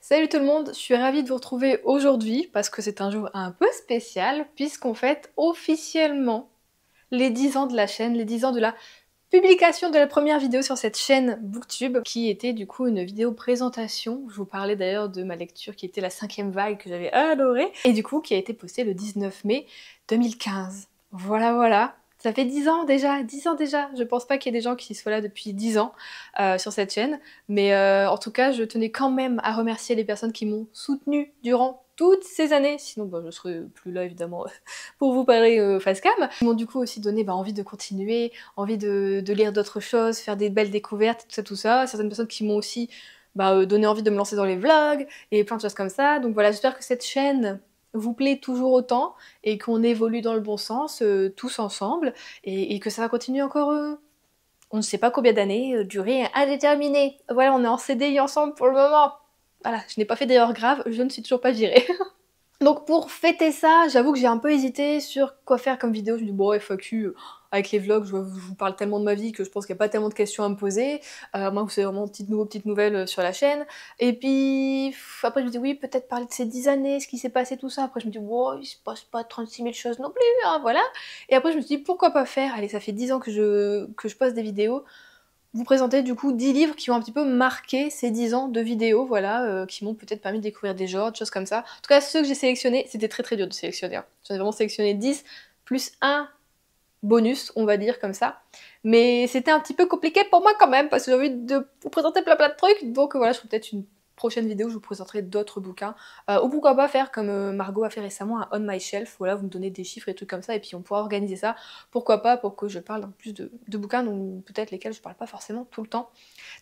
Salut tout le monde, je suis ravie de vous retrouver aujourd'hui parce que c'est un jour un peu spécial puisqu'on fête officiellement les 10 ans de la chaîne, les 10 ans de la publication de la première vidéo sur cette chaîne Booktube qui était du coup une vidéo présentation. Je vous parlais d'ailleurs de ma lecture qui était La cinquième vague que j'avais adorée et du coup qui a été postée le 19 mai 2015. Voilà voilà. Ça fait 10 ans déjà, 10 ans déjà. Je pense pas qu'il y ait des gens qui soient là depuis 10 ans sur cette chaîne. Mais en tout cas, je tenais quand même à remercier les personnes qui m'ont soutenue durant toutes ces années. Sinon, bah, je serais plus là évidemment pour vous parler face cam. Ils m'ont du coup aussi donné envie de continuer, envie de lire d'autres choses, faire des belles découvertes, tout ça. Certaines personnes qui m'ont aussi donné envie de me lancer dans les vlogs et plein de choses comme ça. Donc voilà, j'espère que cette chaîne vous plaît toujours autant et qu'on évolue dans le bon sens tous ensemble et que ça va continuer encore on ne sait pas combien d'années, durée indéterminée. Voilà, on est en CDI ensemble pour le moment. Voilà, je n'ai pas fait d'erreur grave, je ne suis toujours pas virée. Donc pour fêter ça, j'avoue que j'ai un peu hésité sur quoi faire comme vidéo. Je me dis bon FAQ, avec les vlogs, je vous parle tellement de ma vie que je pense qu'il n'y a pas tellement de questions à me poser. Moi c'est vraiment petite nouvelle sur la chaîne. Et puis après je me dis oui, peut-être parler de ces 10 années, ce qui s'est passé, tout ça. Après je me dis wow, il se passe pas 36 000 choses non plus, hein, voilà. Et après je me suis dit pourquoi pas faire, allez ça fait 10 ans que je poste des vidéos, vous présenter du coup 10 livres qui ont un petit peu marqué ces 10 ans de vidéos, voilà, qui m'ont peut-être permis de découvrir des genres, des choses comme ça. En tout cas, ceux que j'ai sélectionnés, c'était très dur de sélectionner. Hein. J'en ai vraiment sélectionné 10, plus un bonus, on va dire comme ça. Mais c'était un petit peu compliqué pour moi quand même, parce que j'ai envie de vous présenter plein de trucs, donc voilà, je ferai peut-être une prochaine vidéo où je vous présenterai d'autres bouquins. Ou pourquoi pas faire comme Margot a fait récemment, un On My Shelf, voilà, vous me donnez des chiffres et trucs comme ça, et puis on pourra organiser ça. Pourquoi pas, pour que je parle en plus de bouquins dont peut-être lesquels je parle pas forcément tout le temps.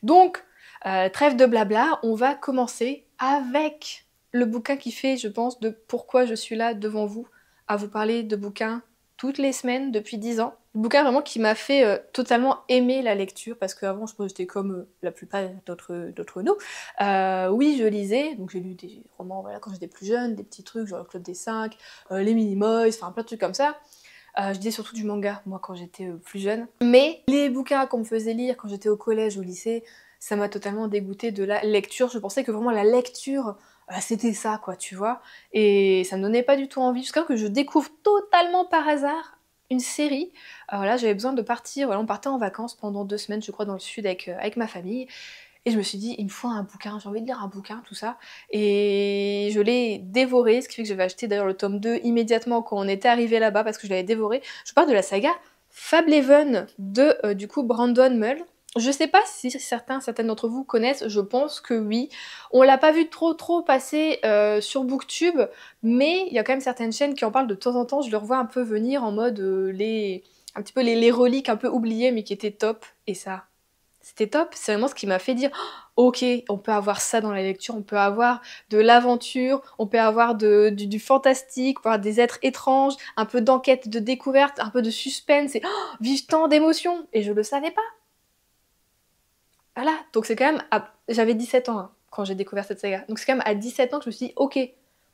Donc, trêve de blabla, on va commencer avec le bouquin qui fait, je pense, de pourquoi je suis là devant vous, à vous parler de bouquins toutes les semaines depuis 10 ans. Le bouquin vraiment qui m'a fait totalement aimer la lecture, parce qu'avant je pense que j'étais comme la plupart d'entre nous. Oui, je lisais, donc j'ai lu des romans voilà, quand j'étais plus jeune, des petits trucs genre le Club des 5, les Minimoys, enfin plein de trucs comme ça. Je lisais surtout du manga, moi, quand j'étais plus jeune. Mais les bouquins qu'on me faisait lire quand j'étais au collège, au lycée, ça m'a totalement dégoûtée de la lecture. Je pensais que vraiment la lecture, c'était ça, quoi, tu vois. Et ça me donnait pas du tout envie. Jusqu'à que je découvre totalement par hasard une série. Voilà, j'avais besoin de partir. Voilà, on partait en vacances pendant 2 semaines, je crois, dans le sud avec ma famille. Et je me suis dit, il me faut un bouquin, j'ai envie de lire un bouquin, tout ça. Et je l'ai dévoré, ce qui fait que j'avais acheté d'ailleurs le tome 2 immédiatement quand on était arrivé là-bas, parce que je l'avais dévoré. Je parle de la saga Fableven de, du coup, Brandon Mull. Je sais pas si certaines d'entre vous connaissent, je pense que oui. On l'a pas vu trop passer sur Booktube, mais il y a quand même certaines chaînes qui en parlent de temps en temps. Je le revois un peu venir en mode un petit peu les reliques un peu oubliées, mais qui étaient top. Et ça, c'était top, c'est vraiment ce qui m'a fait dire oh, ok, on peut avoir ça dans la lecture, on peut avoir de l'aventure, on peut avoir du fantastique, on peut avoir des êtres étranges, un peu d'enquête, de découverte, un peu de suspense et vivre tant d'émotions. Et je le savais pas. Voilà, donc c'est quand même... J'avais 17 ans hein, quand j'ai découvert cette saga. Donc c'est quand même à 17 ans que je me suis dit ok,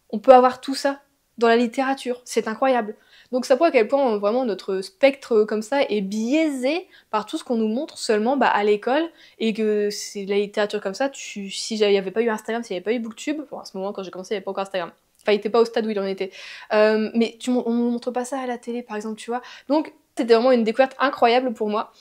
on peut avoir tout ça dans la littérature, c'est incroyable. Donc ça prouve à quel point vraiment notre spectre comme ça est biaisé par tout ce qu'on nous montre seulement à l'école, et que c'est la littérature comme ça, si il n'y avait pas eu Instagram, s'il n'y avait pas eu Booktube, bon à ce moment quand j'ai commencé il n'y avait pas encore Instagram, enfin il n'était pas au stade où il en était, mais on ne montre pas ça à la télé par exemple, tu vois, donc c'était vraiment une découverte incroyable pour moi.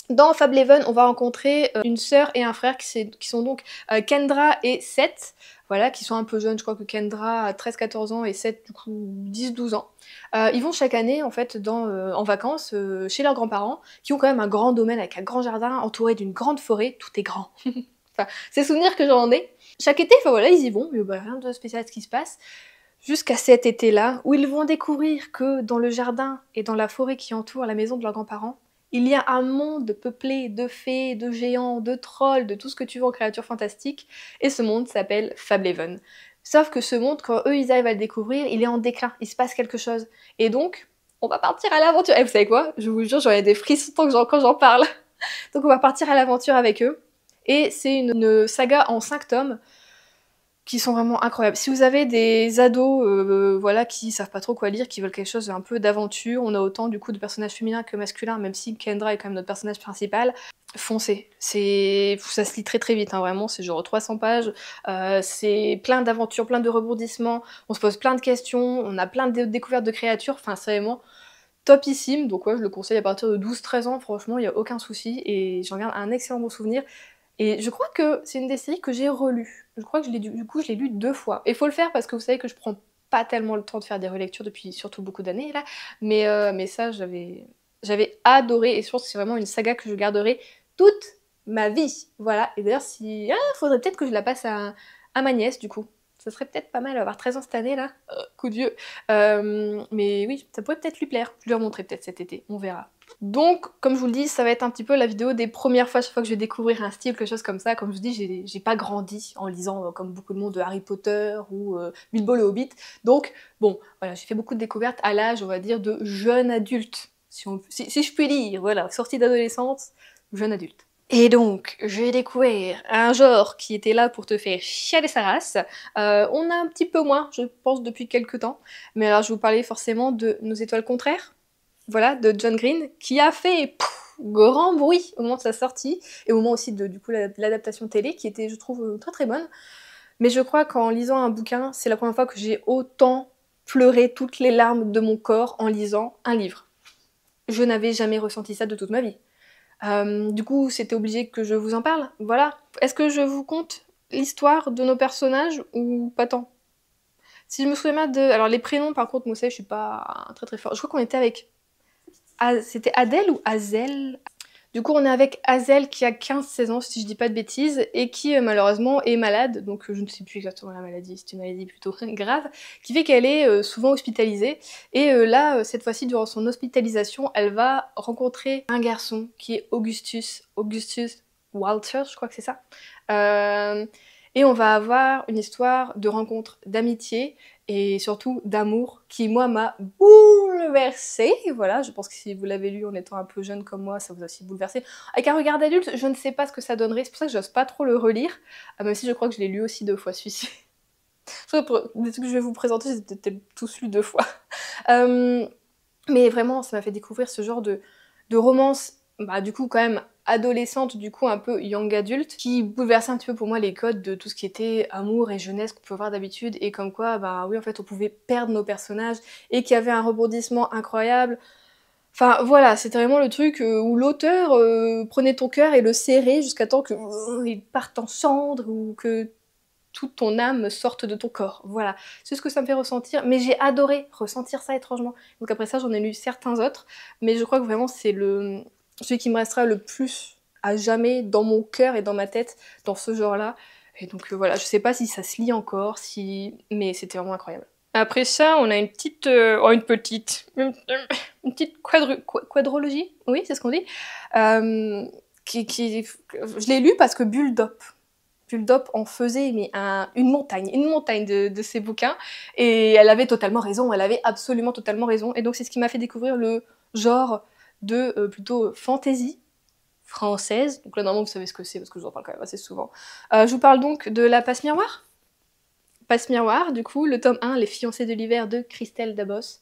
Dans Fableven, on va rencontrer une sœur et un frère qui sont donc Kendra et Seth, voilà, qui sont un peu jeunes. Je crois que Kendra a 13-14 ans et Seth du coup 10-12 ans. Ils vont chaque année en fait en vacances chez leurs grands-parents, qui ont quand même un grand domaine avec un grand jardin entouré d'une grande forêt. Tout est grand. Enfin, c'est souvenirs que j'en ai. Chaque été, enfin voilà, ils y vont, mais rien de spécial ce qui se passe. Jusqu'à cet été-là, où ils vont découvrir que dans le jardin et dans la forêt qui entoure la maison de leurs grands-parents, il y a un monde peuplé de fées, de géants, de trolls, de tout ce que tu veux en créatures fantastiques, et ce monde s'appelle Fableven. Sauf que ce monde, quand eux ils arrivent à le découvrir, il est en déclin, il se passe quelque chose. Et donc, on va partir à l'aventure. Et vous savez quoi? Je vous jure, j'en ai des frissons quand j'en parle. Donc on va partir à l'aventure avec eux. Et c'est une saga en 5 tomes, qui sont vraiment incroyables. Si vous avez des ados voilà, qui savent pas trop quoi lire, qui veulent quelque chose un peu d'aventure, on a autant du coup de personnages féminins que masculins, même si Kendra est quand même notre personnage principal. foncez. Ça se lit très très vite, hein, vraiment, c'est genre 300 pages, c'est plein d'aventures, plein de rebondissements, on se pose plein de questions, on a plein de découvertes de créatures, enfin c'est vraiment topissime, donc ouais, je le conseille à partir de 12-13 ans, franchement, il y a aucun souci, et j'en garde un excellent bon souvenir. Et je crois que c'est une des séries que j'ai relue. Je crois que du coup, je l'ai lu 2 fois. Et faut le faire parce que vous savez que je prends pas tellement le temps de faire des relectures depuis surtout beaucoup d'années là. Mais ça, j'avais adoré et je pense que c'est vraiment une saga que je garderai toute ma vie. Voilà. Et d'ailleurs, si. Ah, faudrait peut-être que je la passe à ma nièce du coup. Ça serait peut-être pas mal, elle va avoir 13 ans cette année là. Coup de vieux. Mais oui, ça pourrait peut-être lui plaire. Je lui remontrerai peut-être cet été, on verra. Donc, comme je vous le dis, ça va être un petit peu la vidéo des premières fois, chaque fois que je vais découvrir un style, quelque chose comme ça. Comme je vous dis, j'ai pas grandi en lisant, comme beaucoup de monde, de Harry Potter ou Bilbo le Hobbit. Donc, bon, voilà, j'ai fait beaucoup de découvertes à l'âge, on va dire, de jeune adulte. Si je puis dire, voilà, sortie d'adolescence, jeune adulte. Et donc, j'ai découvert un genre qui était là pour te faire chialer sa race. On a un petit peu moins, je pense, depuis quelques temps. Mais alors, je vais vous parler forcément de Nos étoiles contraires. Voilà, de John Green, qui a fait grand bruit au moment de sa sortie, et au moment aussi de du coup, l'adaptation télé, qui était, je trouve, très très bonne. Mais je crois qu'en lisant un bouquin, c'est la première fois que j'ai autant pleuré toutes les larmes de mon corps en lisant un livre. Je n'avais jamais ressenti ça de toute ma vie. Du coup, c'était obligé que je vous en parle. Voilà. Est-ce que je vous conte l'histoire de nos personnages ou pas tant? Si je me souviens bien de... Alors les prénoms, par contre, moi, je suis pas très très forte. Je crois qu'on était avec... C'était Adèle ou Azel? Du coup, on est avec Azel qui a 15-16 ans, si je dis pas de bêtises, et qui malheureusement est malade, donc je ne sais plus exactement la maladie, c'est une maladie plutôt grave, qui fait qu'elle est souvent hospitalisée. Et là, cette fois-ci, durant son hospitalisation, elle va rencontrer un garçon qui est Augustus Walter, je crois que c'est ça. Et on va avoir une histoire de rencontre, d'amitié, et surtout d'amour qui, moi, m'a bouleversée. Voilà, je pense que si vous l'avez lu en étant un peu jeune comme moi, ça vous a aussi bouleversé. Avec un regard d'adulte, je ne sais pas ce que ça donnerait, c'est pour ça que j'ose pas trop le relire, même si je crois que je l'ai lu aussi 2 fois, celui-ci. Des trucs que je vais vous présenter, j'ai peut-être tous lu 2 fois. Mais vraiment, ça m'a fait découvrir ce genre de romance, bah, du coup, quand même adolescente, du coup, un peu young adulte, qui bouleversait un petit peu pour moi les codes de tout ce qui était amour et jeunesse qu'on peut voir d'habitude, et comme quoi, bah oui, en fait, on pouvait perdre nos personnages, et qu'il y avait un rebondissement incroyable. Enfin, voilà, c'était vraiment le truc où l'auteur prenait ton cœur et le serrait jusqu'à temps que il parte en cendres, ou que toute ton âme sorte de ton corps. Voilà, c'est ce que ça me fait ressentir, mais j'ai adoré ressentir ça étrangement. Donc après ça, j'en ai lu certains autres, mais je crois que vraiment c'est celui qui me restera le plus à jamais dans mon cœur et dans ma tête, dans ce genre-là. Et donc voilà, je sais pas si ça se lit encore, mais c'était vraiment incroyable. Après ça, on a une petite... une petite quadrologie, oui, c'est ce qu'on dit, je l'ai lu parce que Bulldop en faisait mais une montagne de ses bouquins, et elle avait totalement raison, elle avait absolument totalement raison, et donc c'est ce qui m'a fait découvrir le genre de plutôt fantasy française. Donc là normalement vous savez ce que c'est parce que je vous en parle quand même assez souvent. Je vous parle donc de La Passe Miroir. Passe Miroir, du coup, le tome 1, Les fiancés de l'hiver de Christelle Dabos.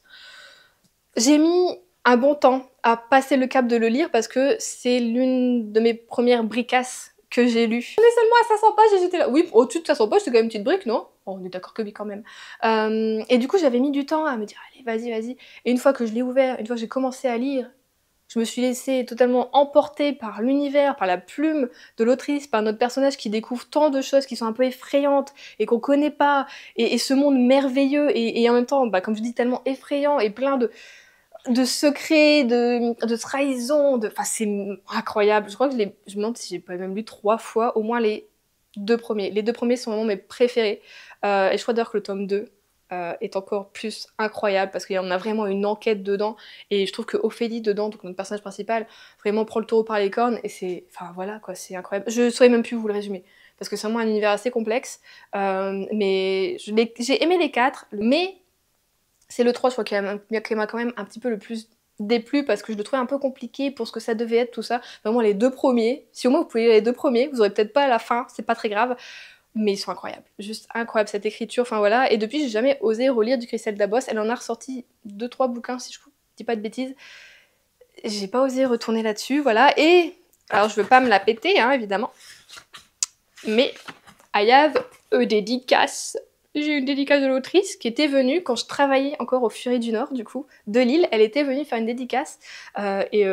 J'ai mis un bon temps à passer le cap de le lire parce que c'est l'une de mes premières bricasses que j'ai lues. On est seulement à 500 pages et j'étais là. Oui, au-dessus de 500 pages, c'est quand même une petite brique, non? Oh, on est d'accord que oui, quand même. Et du coup, j'avais mis du temps à me dire, allez, vas-y. Et une fois que je l'ai ouvert, une fois que j'ai commencé à lire, je me suis laissée totalement emporter par l'univers, par la plume de l'autrice, par notre personnage qui découvre tant de choses qui sont un peu effrayantes et qu'on connaît pas, et ce monde merveilleux et en même temps, bah, comme je dis, tellement effrayant et plein de secrets, de trahisons, enfin c'est incroyable. Je crois que je me demande si j'ai pas même lu 3 fois, au moins les 2 premiers. Les 2 premiers sont vraiment mes préférés, et je crois d'ailleurs que le tome 2 est encore plus incroyable parce qu'il y en a vraiment une enquête dedans, et je trouve que Ophélie dedans, donc notre personnage principal, vraiment prend le taureau par les cornes, et c'est, enfin voilà quoi, c'est incroyable. Je saurais même plus vous le résumer parce que c'est vraiment un univers assez complexe, mais j'ai aimé les 4, mais c'est le 3 je crois qui m'a quand même un petit peu le plus déplu parce que je le trouvais un peu compliqué pour ce que ça devait être, tout ça. Vraiment les 2 premiers, si au moins vous pouvez lire les 2 premiers, vous aurez peut-être pas à la fin, c'est pas très grave, mais ils sont incroyables, juste incroyable cette écriture, enfin voilà. Et depuis j'ai jamais osé relire du Christelle Dabos, elle en a ressorti 2-3 bouquins si je dis pas de bêtises, j'ai pas osé retourner là-dessus, voilà. Et Alors je veux pas me la péter, hein, évidemment. Mais I have a dédicace. J'ai une dédicace de l'autrice qui était venue quand je travaillais encore au Furies du Nord, du coup, de Lille. Elle était venue faire une dédicace. Et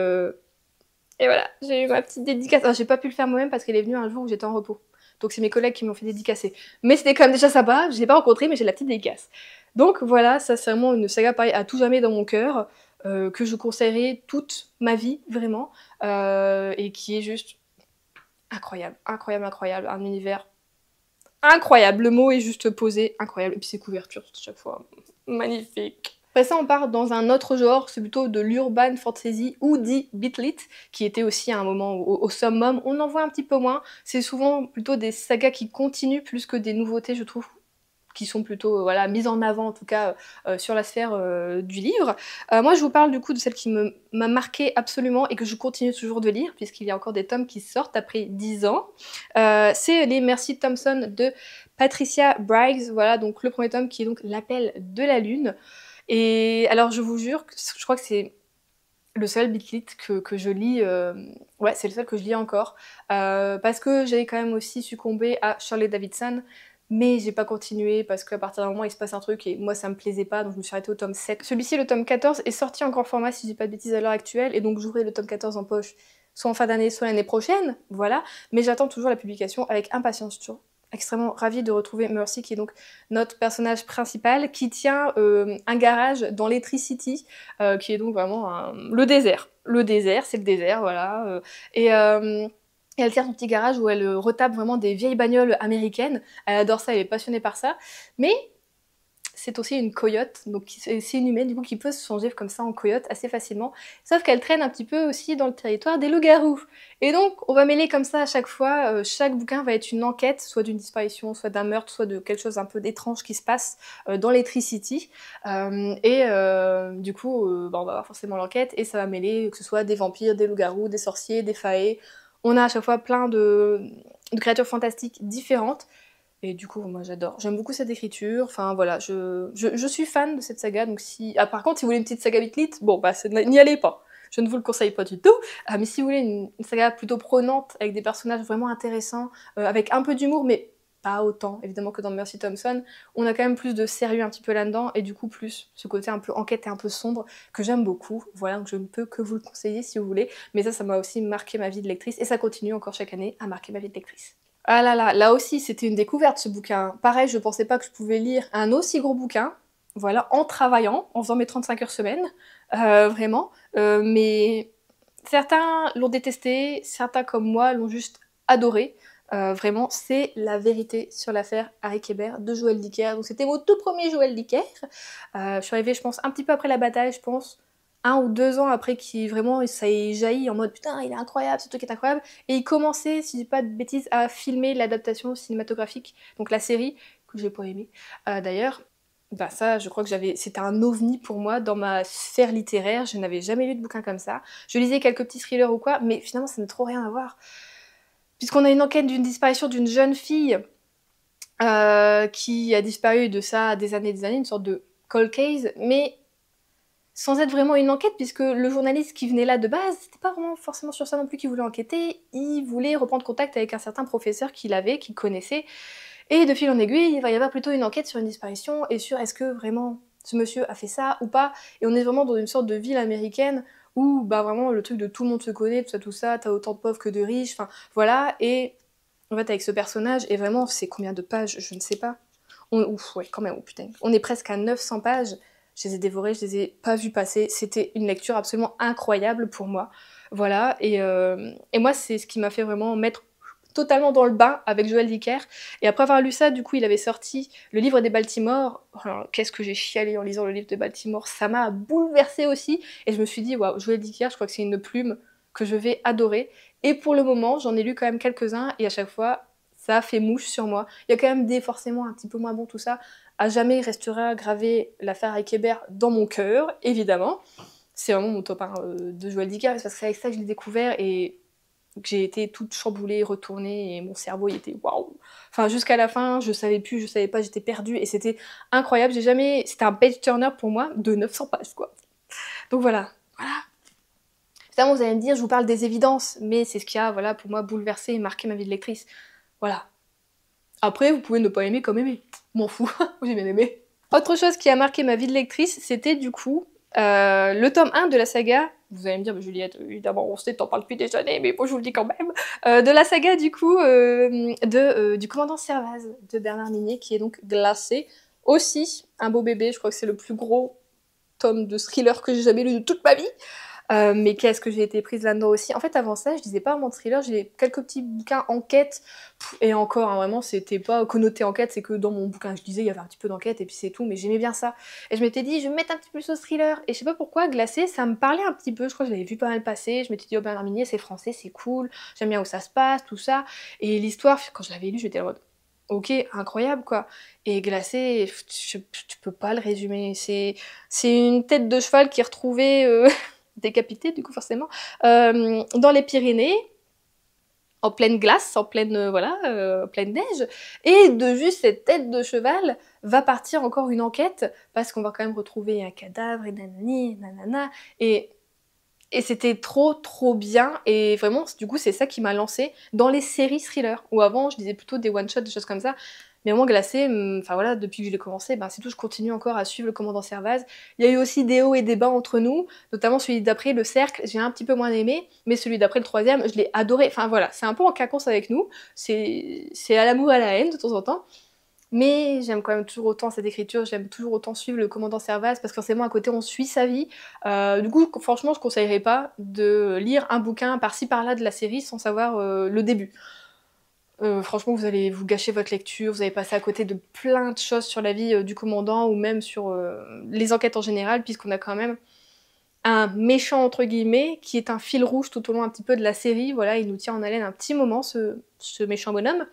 voilà, j'ai eu ma petite dédicace. Alors j'ai pas pu le faire moi-même parce qu'elle est venue un jour où j'étais en repos. Donc c'est mes collègues qui m'ont fait dédicacer. Mais c'était quand même déjà sympa. Je l'ai pas rencontrée, mais j'ai la petite dédicace. Donc voilà, ça c'est vraiment une saga pareil à tout jamais dans mon cœur. Que je conseillerais toute ma vie, vraiment. Et qui est juste incroyable, incroyable, incroyable. Un univers incroyable. Le mot est juste posé, incroyable. Et puis ses couvertures, chaque fois, magnifique. Après ça, on part dans un autre genre, c'est plutôt de l'urban fantasy ou dit beatlit, qui était aussi à un moment au summum. On en voit un petit peu moins. C'est souvent plutôt des sagas qui continuent plus que des nouveautés, je trouve, qui sont plutôt voilà, mises en avant en tout cas sur la sphère du livre. Moi je vous parle du coup de celle qui m'a marqué absolument et que je continue toujours de lire puisqu'il y a encore des tomes qui sortent après 10 ans. C'est les Mercy Thompson de Patricia Briggs, voilà donc le premier tome qui est donc L'appel de la lune. Et alors je vous jure, je crois que c'est le seul beatlit que je lis, ouais c'est le seul que je lis encore, parce que j'ai quand même aussi succombé à Shirley Davidson, mais j'ai pas continué parce qu'à partir d'un moment il se passe un truc et moi ça me plaisait pas donc je me suis arrêtée au tome 7. Celui-ci, le tome 14, est sorti en grand format si je dis pas de bêtises à l'heure actuelle et donc j'aurai le tome 14 en poche soit en fin d'année soit l'année prochaine, voilà, mais j'attends toujours la publication avec impatience, je suis extrêmement ravie de retrouver Mercy qui est donc notre personnage principal qui tient un garage dans Letry City qui est donc vraiment le désert. Le désert, c'est le désert, voilà. Et elle tient son petit garage où elle retape vraiment des vieilles bagnoles américaines. Elle adore ça, elle est passionnée par ça. Mais c'est aussi une coyote, donc c'est une humaine du coup qui peut se changer comme ça en coyote assez facilement. Sauf qu'elle traîne un petit peu aussi dans le territoire des loups-garous. Et donc on va mêler comme ça à chaque fois, chaque bouquin va être une enquête, soit d'une disparition, soit d'un meurtre, soit de quelque chose un peu d'étrange qui se passe dans Letry City. Du coup, on va avoir forcément l'enquête et ça va mêler que ce soit des vampires, des loups-garous, des sorciers, des faées. On a à chaque fois plein de créatures fantastiques différentes. Et du coup, moi j'adore. J'aime beaucoup cette écriture. Enfin voilà, je suis fan de cette saga. Donc si. Ah, par contre, si vous voulez une petite saga Bitlit, bon bah n'y allez pas. Je ne vous le conseille pas du tout. Mais si vous voulez une saga plutôt prenante, avec des personnages vraiment intéressants, avec un peu d'humour, mais pas autant évidemment que dans Mercy Thompson, on a quand même plus de sérieux un petit peu là-dedans, et du coup plus ce côté un peu enquête et un peu sombre que j'aime beaucoup. Voilà, donc je ne peux que vous le conseiller si vous voulez. Mais ça m'a aussi marqué ma vie de lectrice, et ça continue encore chaque année à marquer ma vie de lectrice. Ah là là, là aussi c'était une découverte ce bouquin. Pareil, je pensais pas que je pouvais lire un aussi gros bouquin, voilà, en travaillant, en faisant mes 35 heures semaine, vraiment. Mais certains l'ont détesté, certains comme moi l'ont juste adoré. Vraiment, c'est la vérité sur l'affaire Harry Kéber de Joël Dicker. Donc c'était mon tout premier Joël Dicker. Je suis arrivée, je pense, un petit peu après la bataille, je pense. 1 ou 2 ans après qui vraiment ça ait jailli en mode putain il est incroyable, ce truc est incroyable, et il commençait, si je dis pas de bêtises, à filmer l'adaptation cinématographique, donc la série, que j'ai pas aimé d'ailleurs. Bah ça je crois que c'était un ovni pour moi dans ma sphère littéraire, je n'avais jamais lu de bouquin comme ça. Je lisais quelques petits thrillers ou quoi, mais finalement ça n'a trop rien à voir. Puisqu'on a une enquête d'une disparition d'une jeune fille qui a disparu de ça des années, une sorte de cold case, mais sans être vraiment une enquête, puisque le journaliste qui venait là de base, c'était pas vraiment forcément sur ça non plus qu'il voulait enquêter, il voulait reprendre contact avec un certain professeur qu'il connaissait, et de fil en aiguille, il va y avoir plutôt une enquête sur une disparition, et sur est-ce que vraiment ce monsieur a fait ça ou pas, et on est vraiment dans une sorte de ville américaine, où bah vraiment le truc de tout le monde se connaît, tout ça, t'as autant de pauvres que de riches, enfin voilà, et en fait avec ce personnage, et vraiment c'est combien de pages, je ne sais pas, ouf ouais quand même, oh putain, on est presque à 900 pages, je les ai dévorés, je les ai pas vus passer. C'était une lecture absolument incroyable pour moi. Voilà, et moi, c'est ce qui m'a fait vraiment mettre totalement dans le bain avec Joël Dicker. Et après avoir lu ça, du coup, il avait sorti le livre des Baltimore. Alors, qu'est-ce que j'ai chialé en lisant le livre de Baltimore. Ça m'a bouleversée aussi. Et je me suis dit, waouh, Joël Dicker, je crois que c'est une plume que je vais adorer. Et pour le moment, j'en ai lu quand même quelques-uns. Et à chaque fois, ça a fait mouche sur moi. Il y a quand même des forcément un petit peu moins bons, tout ça. À jamais restera gravée l'affaire Harry Kéber dans mon cœur, évidemment. C'est vraiment mon top 1 de Joël Dicker, parce que c'est avec ça que je l'ai découvert et que j'ai été toute chamboulée, retournée, et mon cerveau il était waouh. Enfin jusqu'à la fin, je savais plus, je savais pas, j'étais perdue, et c'était incroyable. C'était un page turner pour moi de 900 pages quoi. Donc voilà, voilà. Évidemment, vous allez me dire, je vous parle des évidences, mais c'est ce qui a, voilà, pour moi, bouleversé et marqué ma vie de lectrice. Voilà. Après, vous pouvez ne pas aimer comme aimer. M'en fous, j'ai bien aimé. Autre chose qui a marqué ma vie de lectrice, c'était du coup le tome 1 de la saga. Vous allez me dire, Juliette, évidemment, on sait, t'en parles depuis des années, mais bon, je vous le dis quand même. De la saga, du coup, du commandant Servaz de Bernard Minet, qui est donc Glacé. Aussi, un beau bébé, je crois que c'est le plus gros tome de thriller que j'ai jamais lu de toute ma vie. Mais qu'est-ce que j'ai été prise là-dedans aussi. En fait, avant ça, je lisais pas vraiment de thriller, j'ai quelques petits bouquins enquête, et encore, hein, vraiment, c'était pas connoté enquête, c'est que dans mon bouquin que je lisais, il y avait un petit peu d'enquête, et puis c'est tout, mais j'aimais bien ça. Et je m'étais dit, je vais me mettre un petit peu sur ce thriller, et je sais pas pourquoi, Glacé, ça me parlait un petit peu, je crois que je l'avais vu pas mal passer, je m'étais dit, oh Bernard Minet, c'est français, c'est cool, j'aime bien où ça se passe, tout ça, et l'histoire, quand je l'avais lu, j'étais en mode, ok, incroyable quoi. Et Glacé, tu peux pas le résumer, c'est une tête de cheval qui est retrouvée... décapité du coup forcément, dans les Pyrénées, en pleine glace, en pleine, pleine neige, et de juste cette tête de cheval va partir encore une enquête, parce qu'on va quand même retrouver un cadavre, et nanani, nanana, et c'était trop bien, et vraiment, du coup, c'est ça qui m'a lancée dans les séries thrillers, où avant, je disais plutôt des one-shots, des choses comme ça, mais au moins Glacé, enfin voilà, depuis que je l'ai commencé, ben, c'est tout, je continue encore à suivre le commandant Servaz. Il y a eu aussi des hauts et des bas entre nous, notamment celui d'après, le cercle, j'ai un petit peu moins aimé, mais celui d'après, le troisième, je l'ai adoré. Enfin voilà, c'est un peu en quinconce avec nous, c'est à l'amour et à la haine de temps en temps, mais j'aime quand même toujours autant cette écriture, j'aime toujours autant suivre le commandant Servaz, parce que forcément à côté on suit sa vie. Du coup, franchement, je conseillerais pas de lire un bouquin par-ci par-là de la série sans savoir le début. Franchement, vous allez vous gâcher votre lecture, vous allez passer à côté de plein de choses sur la vie du commandant ou même sur les enquêtes en général, puisqu'on a quand même un méchant entre guillemets qui est un fil rouge tout au long un petit peu de la série. Voilà, il nous tient en haleine un petit moment, ce méchant bonhomme.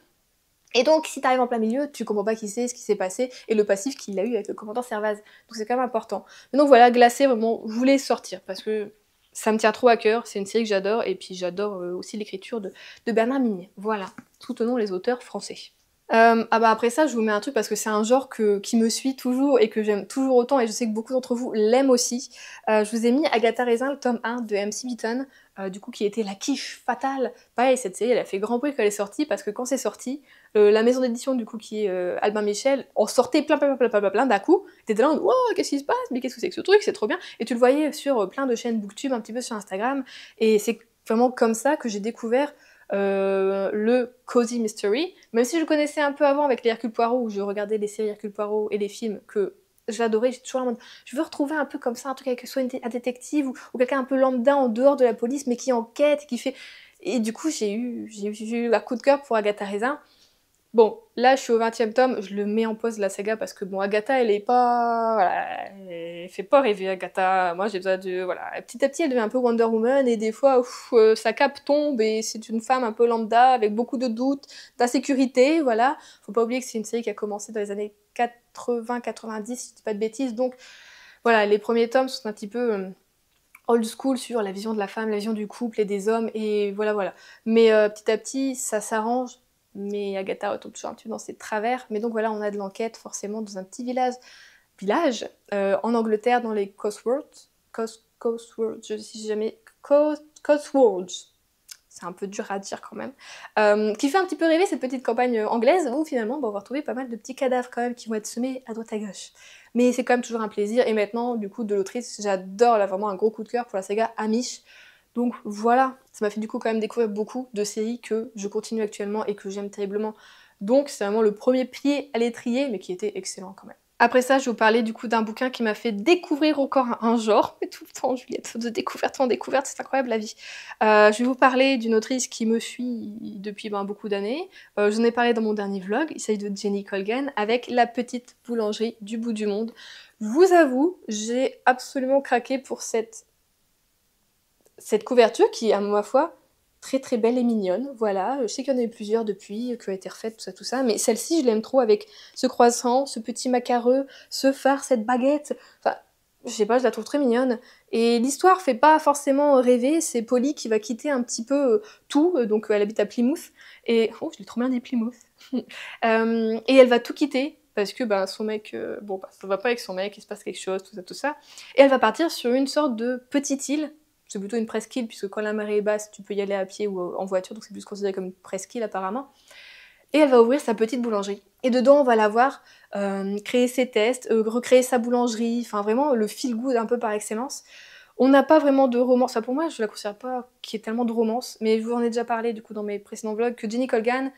Et donc, si t'arrives en plein milieu, tu comprends pas qui c'est, ce qui s'est passé, et le passif qu'il a eu avec le commandant Servaz. Donc c'est quand même important. Mais donc voilà, Glacé, vraiment, je voulais sortir, parce que ça me tient trop à cœur, c'est une série que j'adore, et puis j'adore aussi l'écriture de Bernard Minet. Voilà, soutenons les auteurs français. Ah bah après ça, je vous mets un truc parce que c'est un genre qui me suit toujours et que j'aime toujours autant, et je sais que beaucoup d'entre vous l'aiment aussi. Je vous ai mis Agatha Raisin, le tome 1 de MC Beaton, du coup qui était la quiche fatale. Pareil, cette série elle a fait grand bruit quand elle est sortie, parce que quand c'est sorti, la maison d'édition du coup qui est Albin Michel en sortait plein d'un coup. T'étais là, wow, qu'est-ce qui se passe, mais qu'est-ce que c'est que ce truc, c'est trop bien. Et tu le voyais sur plein de chaînes booktube, un petit peu sur Instagram, et c'est vraiment comme ça que j'ai découvert le Cozy Mystery, même si je connaissais un peu avant avec les Hercule Poirot, où je regardais les séries Hercule Poirot et les films que j'adorais, j'étais toujours en mode, je veux retrouver un peu comme ça, un truc avec soit un détective ou quelqu'un un peu lambda en dehors de la police, mais qui enquête, qui fait... Et du coup, j'ai eu un coup de cœur pour Agatha Raisin. Bon, là je suis au 20e tome, je le mets en pause la saga parce que bon, Agatha elle est pas... Voilà, elle fait pas rêver Agatha, moi j'ai besoin de... Voilà, petit à petit elle devient un peu Wonder Woman et des fois sa cape tombe et c'est une femme un peu lambda avec beaucoup de doutes, d'insécurité, voilà. Faut pas oublier que c'est une série qui a commencé dans les années 80-90, si je dis pas de bêtises, donc voilà, les premiers tomes sont un petit peu... old school sur la vision de la femme, la vision du couple et des hommes, et voilà. Mais petit à petit, ça s'arrange, mais Agatha retombe toujours un petit peu dans ses travers. Mais donc voilà, on a de l'enquête forcément dans un petit village en Angleterre, dans les Cotswolds, je sais jamais, Cotswolds, c'est un peu dur à dire quand même, qui fait un petit peu rêver cette petite campagne anglaise, où finalement on va retrouver pas mal de petits cadavres quand même qui vont être semés à droite à gauche. Mais c'est quand même toujours un plaisir, et maintenant, du coup, de l'autrice, j'adore, là, vraiment un gros coup de cœur pour la saga Amish. Donc voilà, ça m'a fait du coup quand même découvrir beaucoup de séries que je continue actuellement et que j'aime terriblement. Donc c'est vraiment le premier pied à l'étrier, mais qui était excellent quand même. Après ça, je vais vous parler du coup d'un bouquin qui m'a fait découvrir encore un genre, mais tout le temps, Juliette, de découverte en découverte, c'est incroyable la vie. Je vais vous parler d'une autrice qui me suit depuis beaucoup d'années. J'en ai parlé dans mon dernier vlog, il s'agit de Jenny Colgan, avec La petite boulangerie du bout du monde. Je vous avoue, j'ai absolument craqué pour cette couverture qui est, à ma foi, très belle et mignonne, voilà. Je sais qu'il y en a eu plusieurs depuis, qui ont été refaites, tout ça, mais celle-ci, je l'aime trop avec ce croissant, ce petit macareux, ce phare, cette baguette, enfin, je sais pas, je la trouve très mignonne. Et l'histoire fait pas forcément rêver, c'est Polly qui va quitter un petit peu tout, donc elle habite à Plymouth, et... Oh, je l'ai trop bien dit, Plymouth. Et elle va tout quitter, parce que son mec, ça va pas avec son mec, il se passe quelque chose, tout ça. Et elle va partir sur une sorte de petite île, c'est plutôt une presqu'île, puisque quand la marée est basse, tu peux y aller à pied ou en voiture, donc c'est plus considéré comme une presqu'île apparemment. Et elle va ouvrir sa petite boulangerie. Et dedans, on va la voir créer ses tests, recréer sa boulangerie, enfin vraiment le feel good un peu par excellence. On n'a pas vraiment de romance, enfin pour moi je la considère pas qu'il y ait tellement de romance, mais je vous en ai déjà parlé du coup dans mes précédents vlogs, que Jenny Colgan,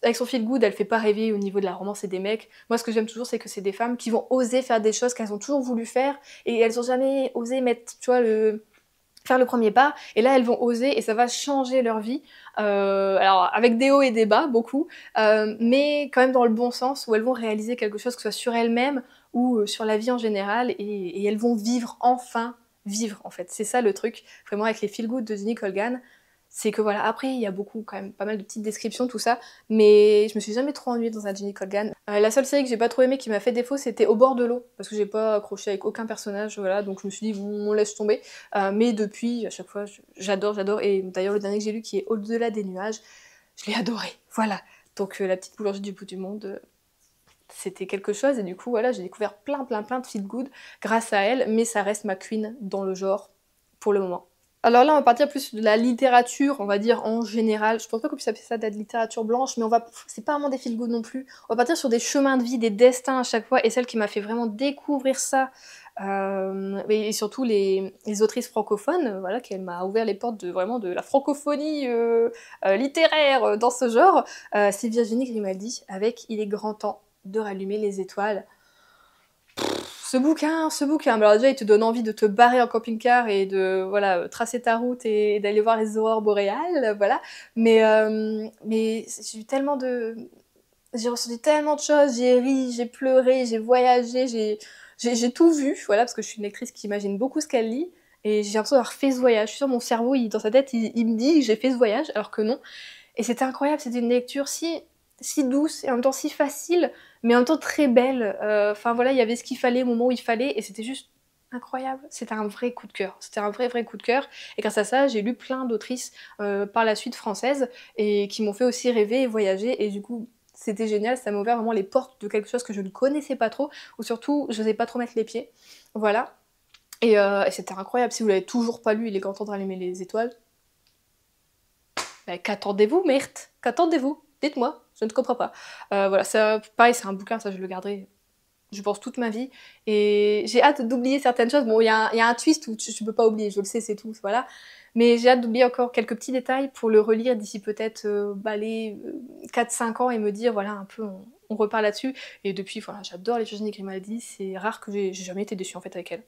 avec son feel good, elle fait pas rêver au niveau de la romance et des mecs. Moi ce que j'aime toujours c'est que c'est des femmes qui vont oser faire des choses qu'elles ont toujours voulu faire, et elles ont jamais osé mettre, tu vois, faire le premier pas, et là elles vont oser et ça va changer leur vie. Alors avec des hauts et des bas, beaucoup, mais quand même dans le bon sens, où elles vont réaliser quelque chose, que ce soit sur elles-mêmes ou sur la vie en général, et elles vont vivre, enfin vivre en fait. C'est ça le truc, vraiment avec les feel good de Jenny Colgan. C'est que voilà, après il y a beaucoup, quand même, pas mal de petites descriptions, tout ça, mais je me suis jamais trop ennuyée dans un Jenny Colgan. La seule série que j'ai pas trop aimée, qui m'a fait défaut, c'était Au bord de l'eau, parce que j'ai pas accroché avec aucun personnage, voilà, donc je me suis dit, bon, on laisse tomber. Mais depuis, à chaque fois, j'adore, et d'ailleurs le dernier que j'ai lu, qui est Au-delà des nuages, je l'ai adoré, voilà. Donc la petite boulangerie du bout du monde, c'était quelque chose, et du coup, voilà, j'ai découvert plein de feel good grâce à elle, mais ça reste ma queen dans le genre, pour le moment. Alors là, on va partir plus de la littérature, on va dire en général. Je pense pas qu'on puisse appeler ça de la littérature blanche, mais c'est pas vraiment des feel good non plus. On va partir sur des chemins de vie, des destins à chaque fois, et celle qui m'a fait vraiment découvrir ça, et surtout les autrices francophones, voilà, qu'elle m'a ouvert les portes de vraiment de la francophonie littéraire dans ce genre, c'est Virginie Grimaldi avec Il est grand temps de rallumer les étoiles. Ce bouquin, alors déjà il te donne envie de te barrer en camping-car et de voilà tracer ta route et d'aller voir les aurores boréales, voilà. Mais j'ai eu tellement de, j'ai ressenti tellement de choses, j'ai ri, j'ai pleuré, j'ai voyagé, j'ai tout vu, voilà, parce que je suis une lectrice qui imagine beaucoup ce qu'elle lit, et j'ai l'impression d'avoir fait ce voyage. Je suis sûre, mon cerveau, dans sa tête, il me dit que j'ai fait ce voyage, alors que non. Et c'était incroyable, c'était une lecture si douce et en même temps si facile, mais en même temps très belle. Enfin voilà, il y avait ce qu'il fallait au moment où il fallait, et c'était juste incroyable. C'était un vrai coup de cœur. C'était un vrai coup de cœur. Et grâce à ça, j'ai lu plein d'autrices par la suite françaises, et qui m'ont fait aussi rêver et voyager. Et du coup, c'était génial. Ça m'a ouvert vraiment les portes de quelque chose que je ne connaissais pas trop, ou surtout, je n'osais pas trop mettre les pieds. Voilà. Et c'était incroyable. Si vous l'avez toujours pas lu, il est grand temps de rallumer les étoiles. Bah, qu'attendez-vous, Myrthe? Qu'attendez-vous? Dites-moi, je ne comprends pas. Voilà, ça, pareil, c'est un bouquin, ça je le garderai, je pense, toute ma vie. Et j'ai hâte d'oublier certaines choses. Bon, il y a un twist où tu peux pas oublier, je le sais, c'est tout, voilà. Mais j'ai hâte d'oublier encore quelques petits détails pour le relire d'ici peut-être les 4-5 ans, et me dire, voilà, un peu, on repart là-dessus. Et depuis, voilà, j'adore les Virginie Grimaldi, c'est rare que j'ai jamais été déçue en fait avec elle.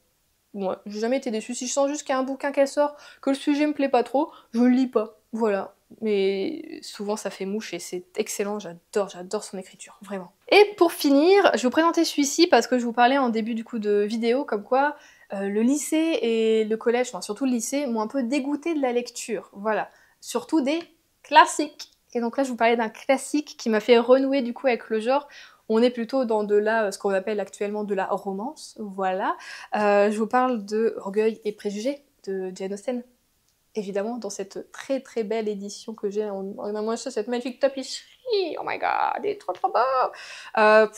Ouais, j'ai jamais été déçue. Si je sens juste qu'il y a un bouquin qu'elle sort, que le sujet me plaît pas trop, je le lis pas. Voilà. Mais souvent ça fait mouche et c'est excellent, j'adore son écriture, vraiment. Et pour finir, je vais vous présenter celui-ci parce que je vous parlais en début du coup de vidéo, comme quoi le lycée et le collège, enfin surtout le lycée, m'ont un peu dégoûté de la lecture. Voilà. Surtout des classiques. Et donc là je vous parlais d'un classique qui m'a fait renouer du coup avec le genre. On est plutôt dans de la, ce qu'on appelle actuellement de la romance, voilà. Je vous parle de Orgueil et préjugés de Jane Austen. Évidemment, dans cette très belle édition que j'ai en main, cette magnifique tapisserie, oh my god, elle est trop beau. Bah,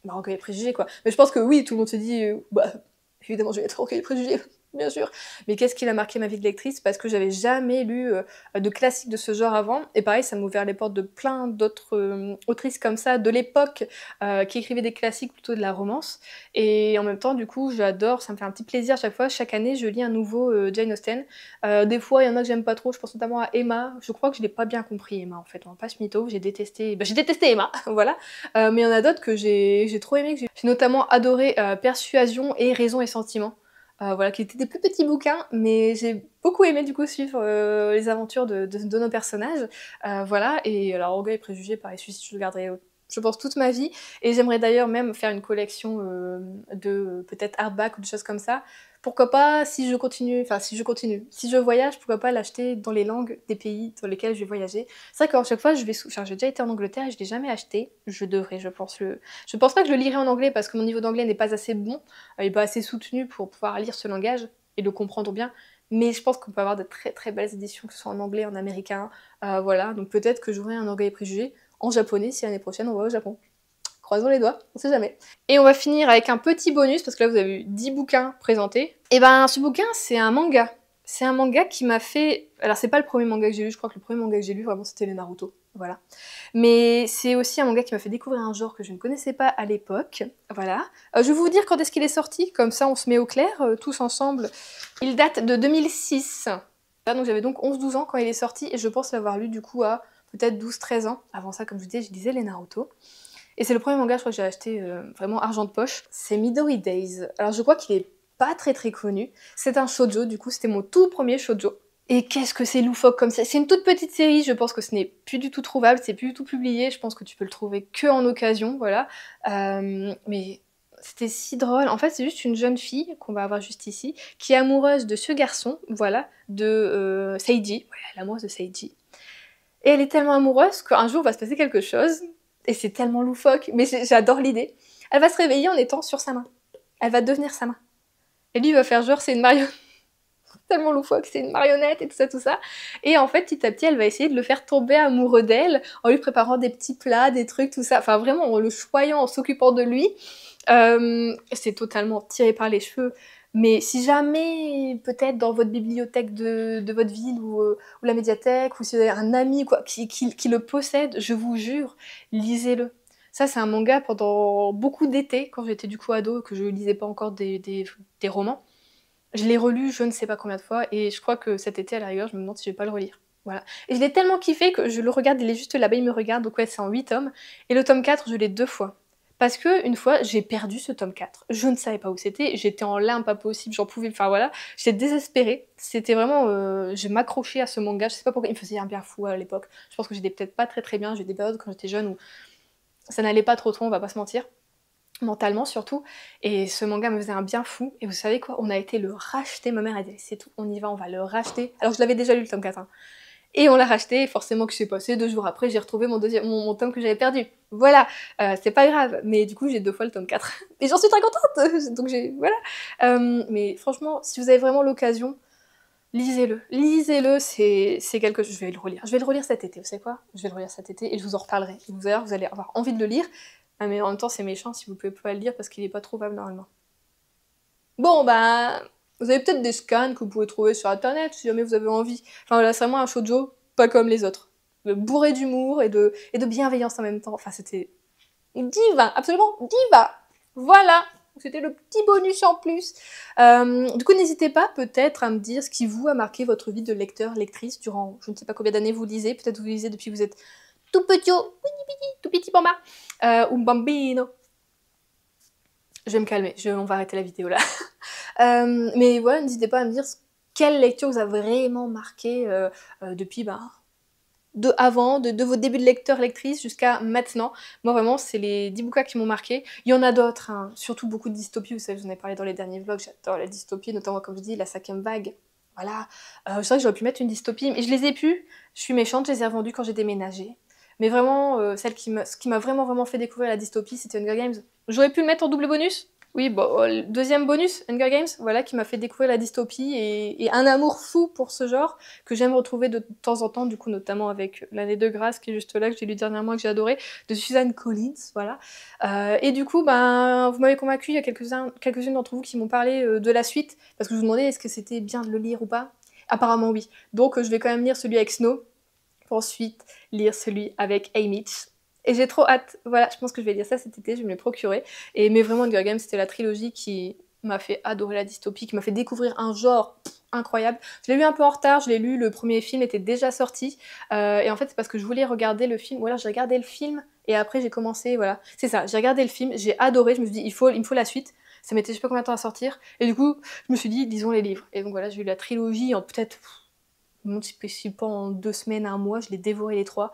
Orgueil et préjugés quoi. Mais je pense que oui, tout le monde se dit, bah évidemment je vais être Orgueil et préjugés, bien sûr. Mais qu'est-ce qui a marqué ma vie de lectrice? Parce que j'avais jamais lu de classiques de ce genre avant. Et pareil, ça m'a ouvert les portes de plein d'autres autrices comme ça, de l'époque, qui écrivaient des classiques, plutôt de la romance. Et en même temps, du coup, j'adore, ça me fait un petit plaisir à chaque fois. Chaque année, je lis un nouveau Jane Austen. Des fois, il y en a que j'aime pas trop, je pense notamment à Emma. Je crois que je l'ai pas bien compris, Emma, en fait. On va pas se mytho, j'ai détesté... Bah, j'ai détesté Emma, voilà. Mais il y en a d'autres que j'ai trop aimé. J'ai notamment adoré Persuasion et Raison et Sentiment. Voilà, qui étaient des plus petits bouquins, mais j'ai beaucoup aimé du coup suivre les aventures de nos personnages. Voilà, et alors Orgueil et Préjugés, pareil, celui-ci je le garderai, je pense, toute ma vie. Et j'aimerais d'ailleurs même faire une collection de peut-être hardback ou des choses comme ça. Pourquoi pas, si je voyage, pourquoi pas l'acheter dans les langues des pays dans lesquels je vais voyager. C'est vrai qu'à chaque fois, j'ai déjà été en Angleterre et je l'ai jamais acheté. Je devrais, je pense. Je pense pas que je le lirai en anglais parce que mon niveau d'anglais n'est pas assez bon, il n'est pas assez soutenu pour pouvoir lire ce langage et le comprendre bien. Mais je pense qu'on peut avoir de très belles éditions, que ce soit en anglais, en américain, voilà. Donc peut-être que j'aurai un Orgueil et Préjugés en japonais si l'année prochaine on va au Japon. croisons les doigts, on sait jamais. Et on va finir avec un petit bonus, parce que là vous avez eu 10 bouquins présentés. Et ben ce bouquin c'est un manga. C'est un manga qui m'a fait... Alors c'est pas le premier manga que j'ai lu, je crois que le premier manga que j'ai lu vraiment c'était les Naruto, voilà. Mais c'est aussi un manga qui m'a fait découvrir un genre que je ne connaissais pas à l'époque, voilà. Je vais vous dire quand est-ce qu'il est sorti, comme ça on se met au clair, tous ensemble. Il date de 2006. Donc j'avais donc 11-12 ans quand il est sorti, et je pense l'avoir lu du coup à peut-être 12-13 ans. Avant ça, comme je vous disais, je lisais les Naruto. Et c'est le premier manga, je crois que j'ai acheté vraiment argent de poche. C'est Midori Days. Alors je crois qu'il est pas très connu. C'est un shoujo, du coup c'était mon tout premier shoujo. Et qu'est-ce que c'est loufoque comme ça. C'est une toute petite série, je pense que ce n'est plus du tout trouvable, c'est plus du tout publié, je pense que tu peux le trouver que en occasion, voilà. Mais c'était si drôle. En fait c'est juste une jeune fille, qu'on va avoir juste ici, qui est amoureuse de ce garçon, voilà, de Seiji. Ouais, elle est amoureuse de Seiji. Et elle est tellement amoureuse qu'un jour va se passer quelque chose, et c'est tellement loufoque, mais j'adore l'idée. Elle va se réveiller en étant sur sa main. Elle va devenir sa main. Et lui, il va faire genre, c'est une marionnette. Tellement loufoque, c'est une marionnette et tout ça. Et en fait, petit à petit, elle va essayer de le faire tomber amoureux d'elle, en lui préparant des petits plats, des trucs, tout ça. Enfin, vraiment, en le choyant, en s'occupant de lui. C'est totalement tiré par les cheveux. Mais si jamais, peut-être dans votre bibliothèque de votre ville, ou la médiathèque, ou si vous avez un ami quoi, qui le possède, je vous jure, lisez-le. Ça, c'est un manga pendant beaucoup d'été, quand j'étais du coup ado, que je lisais pas encore des romans. Je l'ai relu je ne sais pas combien de fois, et je crois que cet été, à la rigueur, je me demande si je vais pas le relire. Voilà. Et je l'ai tellement kiffé que je le regarde, il est juste là-bas, il me regarde, donc ouais, c'est en 8 tomes. Et le tome 4, je l'ai 2 fois. Parce que une fois, j'ai perdu ce tome 4. Je ne savais pas où c'était, j'étais en larmes pas possible, j'en pouvais... Enfin voilà, j'étais désespérée. C'était vraiment... je m'accrochais à ce manga, je sais pas pourquoi, il me faisait un bien fou à l'époque. Je pense que j'étais peut-être pas très bien, j'ai des périodes quand j'étais jeune où ça n'allait pas trop, on va pas se mentir. Mentalement surtout, et ce manga me faisait un bien fou, et vous savez quoi, on a été le racheter, ma mère a dit c'est tout, on y va, on va le racheter, alors je l'avais déjà lu le tome 4, hein. Et on l'a racheté, et forcément que s'est passé, 2 jours après j'ai retrouvé mon tome que j'avais perdu, voilà, c'est pas grave, mais du coup j'ai 2 fois le tome 4, et j'en suis très contente, donc voilà, mais franchement, si vous avez vraiment l'occasion, lisez-le, c'est quelque chose, je vais le relire cet été, vous savez quoi, je vais le relire cet été, et je vous en reparlerai, vous allez avoir envie de le lire. Ah mais en même temps c'est méchant si vous pouvez pas le lire parce qu'il est pas trouvable normalement. Bon bah, vous avez peut-être des scans que vous pouvez trouver sur internet si jamais vous avez envie. Enfin voilà, c'est vraiment un shoujo pas comme les autres. Bourré d'humour et de bienveillance en même temps. Enfin c'était une diva, absolument diva. Voilà, c'était le petit bonus en plus. Du coup n'hésitez pas peut-être à me dire ce qui vous a marqué votre vie de lecteur, lectrice durant je ne sais pas combien d'années vous lisez. Peut-être vous lisez depuis que vous êtes tout petit bamba, ou bambino. Je vais me calmer, on va arrêter la vidéo là. Mais voilà, n'hésitez pas à me dire quelle lecture vous a vraiment marqué depuis de vos débuts de lecteur, lectrice jusqu'à maintenant. Moi vraiment, c'est les 10 bouquins qui m'ont marqué. Il y en a d'autres, hein, surtout beaucoup de dystopies, vous savez, je vous en ai parlé dans les derniers vlogs, j'adore la dystopie, notamment comme je dis, la 5e vague. Voilà, c'est vrai que j'aurais pu mettre une dystopie, mais je les ai pu, je suis méchante, je les ai revendus quand j'ai déménagé. Mais vraiment, ce qui m'a vraiment fait découvrir la dystopie, c'était Hunger Games. J'aurais pu le mettre en double bonus. Oui, bon, le deuxième bonus, Hunger Games, voilà, qui m'a fait découvrir la dystopie et un amour fou pour ce genre, que j'aime retrouver de temps en temps, du coup, notamment avec L'année de grâce, qui est juste là, que j'ai lu dernièrement, que j'ai adoré, de Suzanne Collins, voilà. Et du coup, ben, vous m'avez convaincu, il y a quelques-unes d'entre vous qui m'ont parlé de la suite, parce que je vous demandais est-ce que c'était bien de le lire ou pas. Apparemment oui. Donc je vais quand même lire celui avec Snow, pour ensuite lire celui avec Haymitch. Et j'ai trop hâte, voilà, je pense que je vais lire ça cet été, je vais me les procurer. Mais vraiment, Hunger Games, c'était la trilogie qui m'a fait adorer la dystopie, qui m'a fait découvrir un genre incroyable. Je l'ai lu un peu en retard, je l'ai lu, le premier film était déjà sorti, et en fait c'est parce que je voulais regarder le film, ou alors j'ai regardé le film, et après j'ai commencé, voilà. C'est ça, j'ai regardé le film, j'ai adoré, je me suis dit, il me faut la suite. Ça mettait je sais pas combien de temps à sortir, et du coup, je me suis dit, lisons les livres. Et donc voilà, j'ai lu la trilogie en peut-être, si pas en 2 semaines, 1 mois, je l'ai dévoré les 3.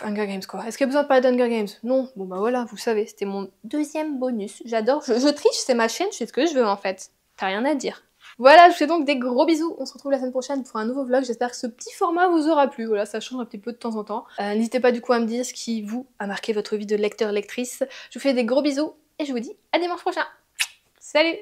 Hunger Games quoi. Est-ce qu'il y a besoin de parler d'Hunger Games? Non. Bon bah voilà, vous savez, c'était mon deuxième bonus. J'adore, je triche, c'est ma chaîne, je fais ce que je veux en fait. T'as rien à dire. Voilà, je vous fais donc des gros bisous. On se retrouve la semaine prochaine pour un nouveau vlog. J'espère que ce petit format vous aura plu. Voilà, ça change un petit peu de temps en temps. N'hésitez pas du coup à me dire ce qui vous a marqué votre vie de lecteur-lectrice. Je vous fais des gros bisous et je vous dis à dimanche prochain. Salut!